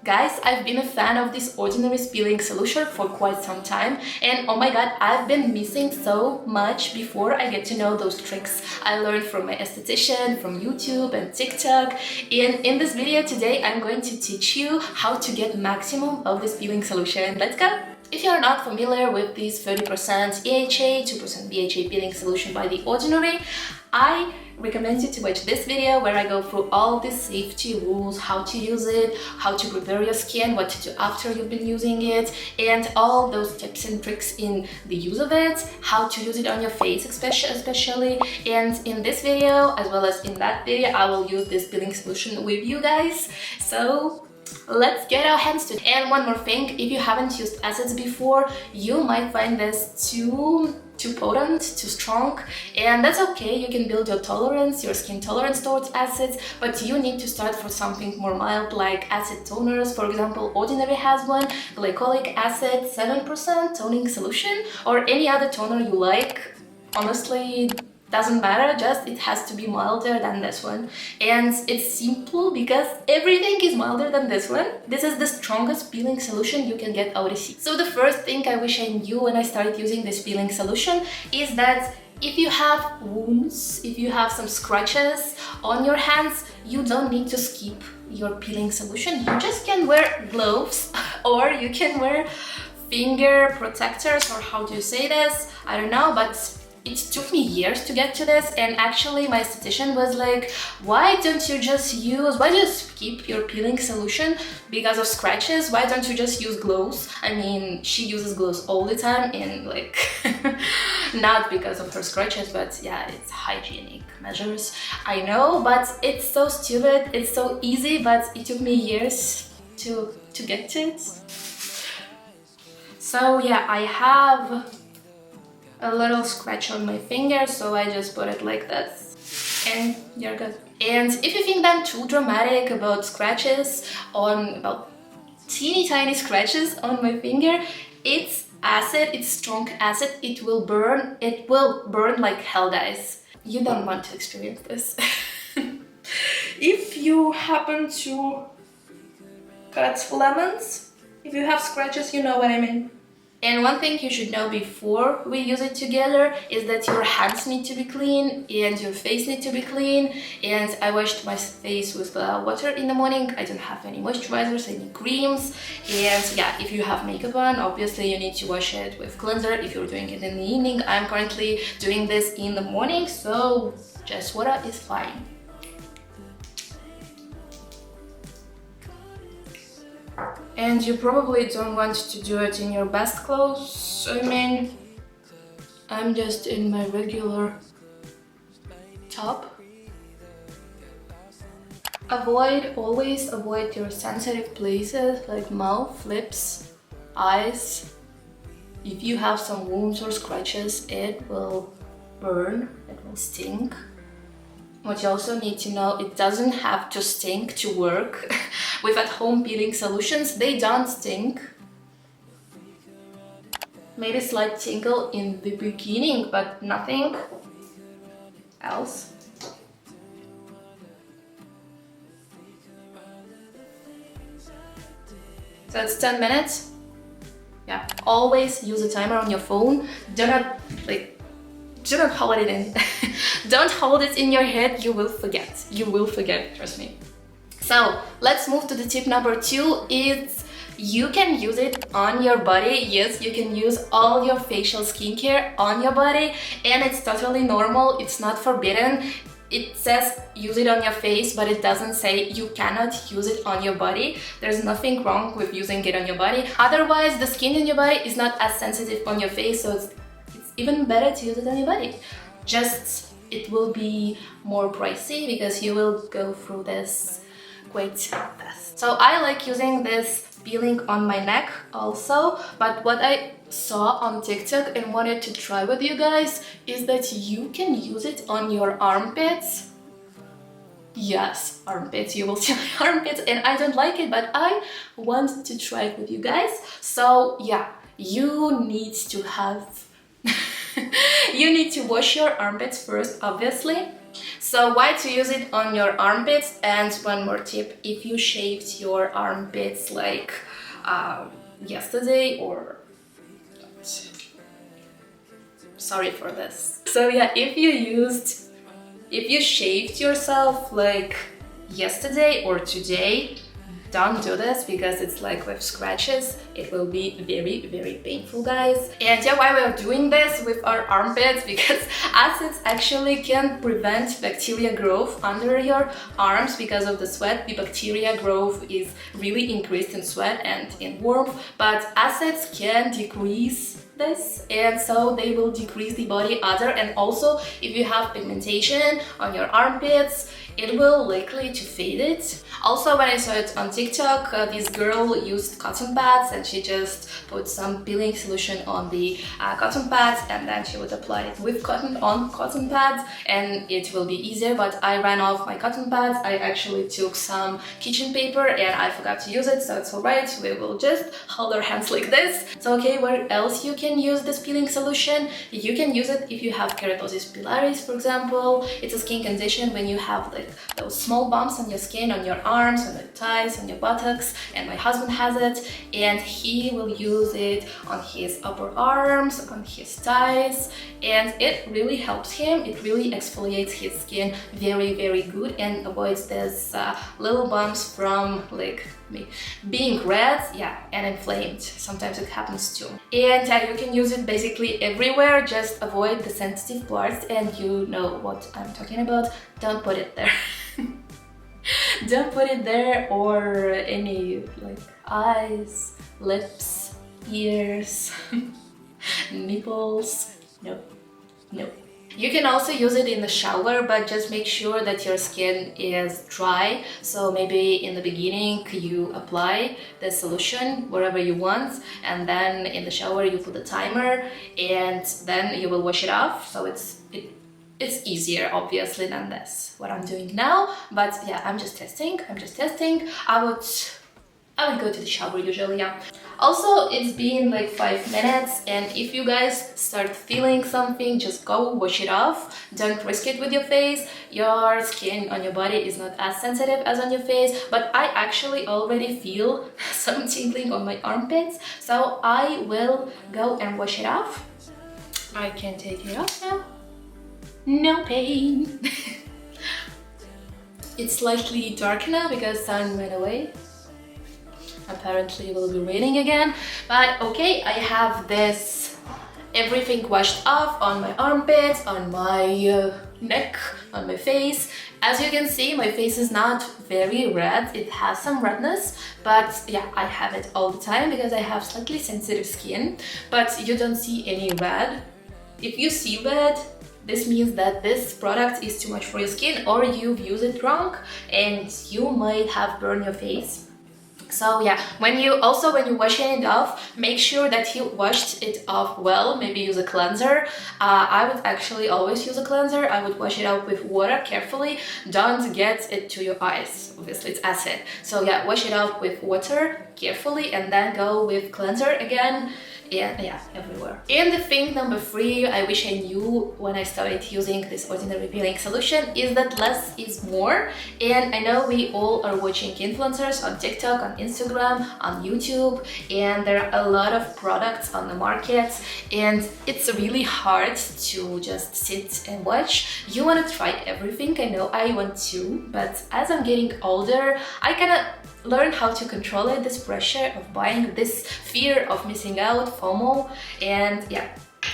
Guys, I've been a fan of this ordinary peeling solution for quite some time, and oh my god, I've been missing so much before I get to know those tricks I learned from my esthetician, from YouTube and TikTok. And in this video today, I'm going to teach you how to get maximum of this peeling solution. Let's go! If you're not familiar with this 30% AHA, 2% BHA peeling solution by The Ordinary, I recommend you to watch this video where I go through all the safety rules, how to use it, how to prepare your skin, what to do after you've been using it, and all those tips and tricks in the use of it, how to use it on your face especially. And in this video, as well as in that video, I will use this peeling solution with you guys. So let's get our hands to it. And one more thing, if you haven't used acids before, you might find this too potent, too strong, and that's okay. You can build your tolerance, your skin tolerance towards acids, but you need to start for something more mild like acid toners. For example, Ordinary has one, glycolic acid 7% toning solution, or any other toner you like. Honestly, doesn't matter, just it has to be milder than this one. And it's simple because everything is milder than this one. This is the strongest peeling solution you can get out of it. So the first thing I wish I knew when I started using this peeling solution is that if you have wounds, if you have some scratches on your hands, you don't need to skip your peeling solution. You just can wear gloves or you can wear finger protectors, or how do you say this? I don't know, but it took me years to get to this, and actually my esthetician was like, why do you skip your peeling solution because of scratches? Why don't you just use gloves? I mean, she uses gloves all the time, and like not because of her scratches, but yeah, it's hygienic measures, I know, but it's so stupid, it's so easy, but it took me years to get to it. So yeah, I have a little scratch on my finger, so I just put it like this and you're good. And if you think that I'm too dramatic about scratches about teeny tiny scratches on my finger, it's acid, it's strong acid, it will burn like hell, guys. You don't want to experience this. If you happen to cut lemons, if you have scratches, you know what I mean. And one thing you should know before we use it together is that your hands need to be clean and your face need to be clean. And I washed my face with water in the morning. I don't have any moisturizers, any creams. And yeah, if you have makeup on, obviously you need to wash it with cleanser if you're doing it in the evening. I'm currently doing this in the morning, so just water is fine. And you probably don't want to do it in your best clothes. I mean, I'm just in my regular top. Always avoid your sensitive places like mouth, lips, eyes. If you have some wounds or scratches, it will burn, it will stink. What you also need to know, it doesn't have to stink to work. With at-home peeling solutions, they don't stink. Maybe slight tingle in the beginning, but nothing else. So it's 10 minutes. Yeah, always use a timer on your phone. Do not hold it in. Don't hold it in your head, you will forget. You will forget, trust me. So let's move to the tip number 2. Is you can use it on your body. Yes, you can use all your facial skincare on your body, and it's totally normal, it's not forbidden. It says use it on your face, but it doesn't say you cannot use it on your body. There's nothing wrong with using it on your body. Otherwise, the skin in your body is not as sensitive on your face, so it's even better to use it on your body. Just it will be more pricey because you will go through this quite fast. So I like using this peeling on my neck also, but what I saw on TikTok and wanted to try with you guys is that you can use it on your armpits. Yes, armpits, you will see my armpits, and I don't like it, but I want to try it with you guys. So yeah, you need to wash your armpits first, obviously. So why to use it on your armpits? And one more tip, if you shaved your armpits like yesterday, or sorry for this. So yeah, if you shaved yourself like yesterday or today, don't do this because it's like with scratches. It will be very, very painful, guys. And yeah, why we're doing this with our armpits? Because acids actually can prevent bacteria growth under your arms because of the sweat. The bacteria growth is really increased in sweat and in warmth, but acids can decrease this, and so they will decrease the body odor. And also, if you have pigmentation on your armpits, it will likely to fade it. Also, when I saw it on TikTok, this girl used cotton pads and she just put some peeling solution on the cotton pads, and then she would apply it with cotton pads, and it will be easier. But I ran off my cotton pads. I actually took some kitchen paper and I forgot to use it, so it's alright. We will just hold our hands like this. So okay, where else you can use this peeling solution? You can use it if you have keratosis pilaris, for example. It's a skin condition when you have like those small bumps on your skin, on your arms, on your thighs, on your buttocks, and my husband has it, and he will use it on his upper arms, on his thighs, and it really helps him. It really exfoliates his skin very, very good and avoids these little bumps from like being red, yeah, and inflamed. Sometimes it happens too. And you can use it basically everywhere, just avoid the sensitive parts, and you know what I'm talking about. Don't put it there. Don't put it there, or any like eyes, lips, ears, nipples. No, no. You can also use it in the shower, but just make sure that your skin is dry. So maybe in the beginning you apply the solution wherever you want, and then in the shower you put a timer, and then you will wash it off. So it's easier obviously than this, what I'm doing now. But yeah, I'm just testing. I would go to the shower usually, yeah. Also, it's been like 5 minutes, and if you guys start feeling something, just go wash it off. Don't risk it with your face. Your skin on your body is not as sensitive as on your face, but I actually already feel some tingling on my armpits, so I will go and wash it off. I can take it off now. No pain. It's slightly dark now because sun went away. Apparently it will be raining again, but okay, I have this everything washed off on my armpits, on my neck, on my face. As you can see, my face is not very red. It has some redness, but yeah, I have it all the time because I have slightly sensitive skin, but you don't see any red. If you see red, this means that this product is too much for your skin, or you've used it wrong and you might have burned your face. So yeah, when you're washing it off, make sure that you washed it off well. Maybe use a cleanser. I would actually always use a cleanser. I would wash it out with water carefully. Don't get it to your eyes. Obviously it's acid. So yeah, wash it out with water carefully and then go with cleanser again. Yeah, everywhere. And the thing number 3 I wish I knew when I started using this ordinary peeling solution is that less is more. And I know we all are watching influencers on TikTok, on Instagram, on YouTube, and there are a lot of products on the market, and it's really hard to just sit and watch. You want to try everything. I know I want to, but as I'm getting older, I kind of learn how to control it, this pressure of buying, this fear of missing out, FOMO. And yeah,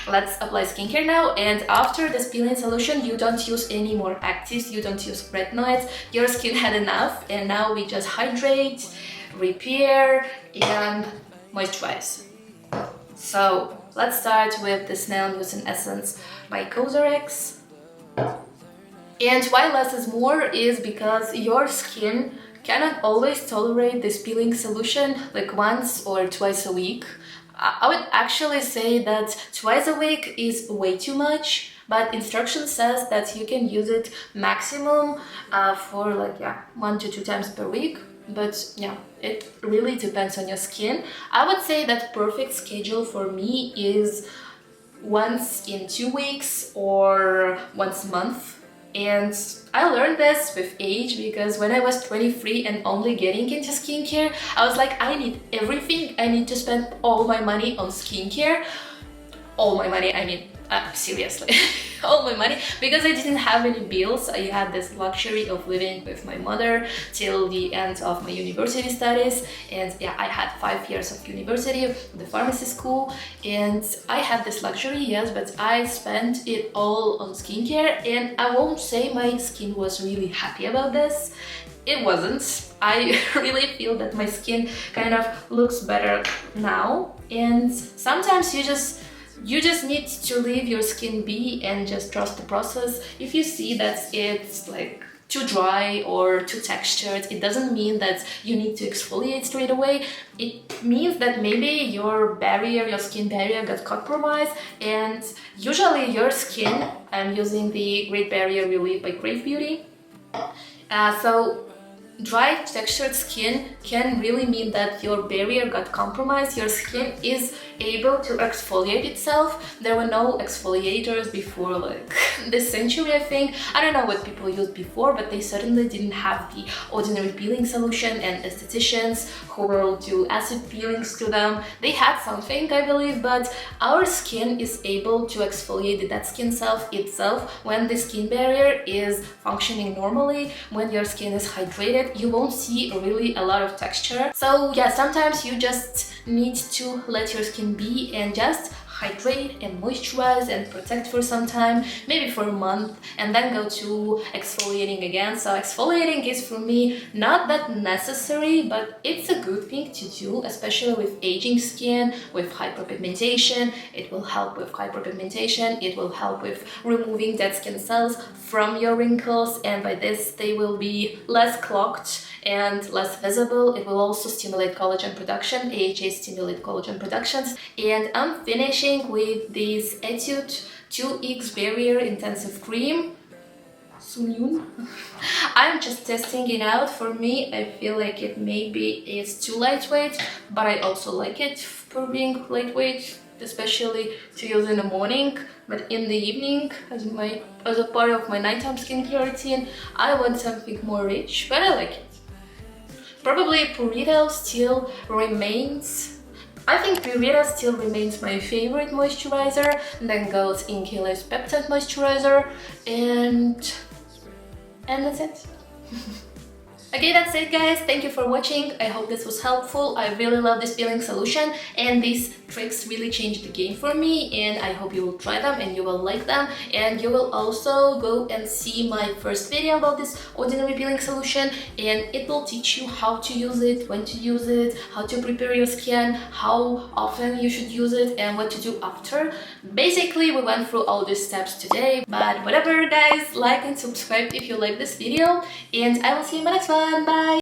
let's apply skincare now. And after this peeling solution, you don't use any more actives, you don't use retinoids. Your skin had enough, and now we just hydrate, repair, and moisturize. So let's start with the Snail Mucin Essence by Cosrx. And why less is more is because your skin cannot always tolerate this peeling solution like once or twice a week. I would actually say that twice a week is way too much, but instruction says that you can use it maximum for like 1 to 2 times per week. But yeah, it really depends on your skin. I would say that perfect schedule for me is once in 2 weeks or once a month. And I learned this with age, because when I was 23 and only getting into skincare, I was like, I need everything. I need to spend all my money on skincare. All my money, I mean, seriously, all my money, because I didn't have any bills. I had this luxury of living with my mother till the end of my university studies. And yeah, I had 5 years of university, the pharmacy school, and I had this luxury, yes, but I spent it all on skincare, and I won't say my skin was really happy about this. It wasn't. I really feel that my skin kind of looks better now, and sometimes you just need to leave your skin be and just trust the process. If you see that it's like too dry or too textured, it doesn't mean that you need to exfoliate straight away. It means that maybe your skin barrier got compromised, and usually your skin, I'm using the Great Barrier Relief by Great Beauty. So dry textured skin can really mean that your barrier got compromised. Your skin is able to exfoliate itself. There were no exfoliators before, like this century, I think. I don't know what people used before, but they certainly didn't have the ordinary peeling solution, and estheticians who will do acid peelings to them. They had something, I believe, but our skin is able to exfoliate the dead skin itself when the skin barrier is functioning normally. When your skin is hydrated, you won't see really a lot of texture. So yeah, sometimes you just need to let your skin be and just hydrate and moisturize and protect for some time, maybe for a month, and then go to exfoliating again. So exfoliating is for me not that necessary, but it's a good thing to do, especially with aging skin, with hyperpigmentation. It will help with hyperpigmentation, it will help with removing dead skin cells from your wrinkles, and by this they will be less clogged and less visible. It will also stimulate collagen production. AHA stimulate collagen productions. And I'm finishing with this Etude 2X Barrier Intensive Cream. Soon. I'm just testing it out. For me, I feel like it maybe is too lightweight, but I also like it for being lightweight, especially to use in the morning. But in the evening, as a part of my nighttime skincare routine, I want something more rich, but I like it. Probably Purito still remains. I think Purito still remains my favorite moisturizer. Then goes Inkila's Peptide Moisturizer, and that's it. Okay, that's it guys, thank you for watching. I hope this was helpful. I really love this peeling solution, and these tricks really changed the game for me, and I hope you will try them and you will like them. And you will also go and see my first video about this ordinary peeling solution, and it will teach you how to use it, when to use it, how to prepare your skin, how often you should use it, and what to do after. Basically, we went through all these steps today, but whatever guys, like and subscribe if you like this video, and I will see you in my next one. Bye!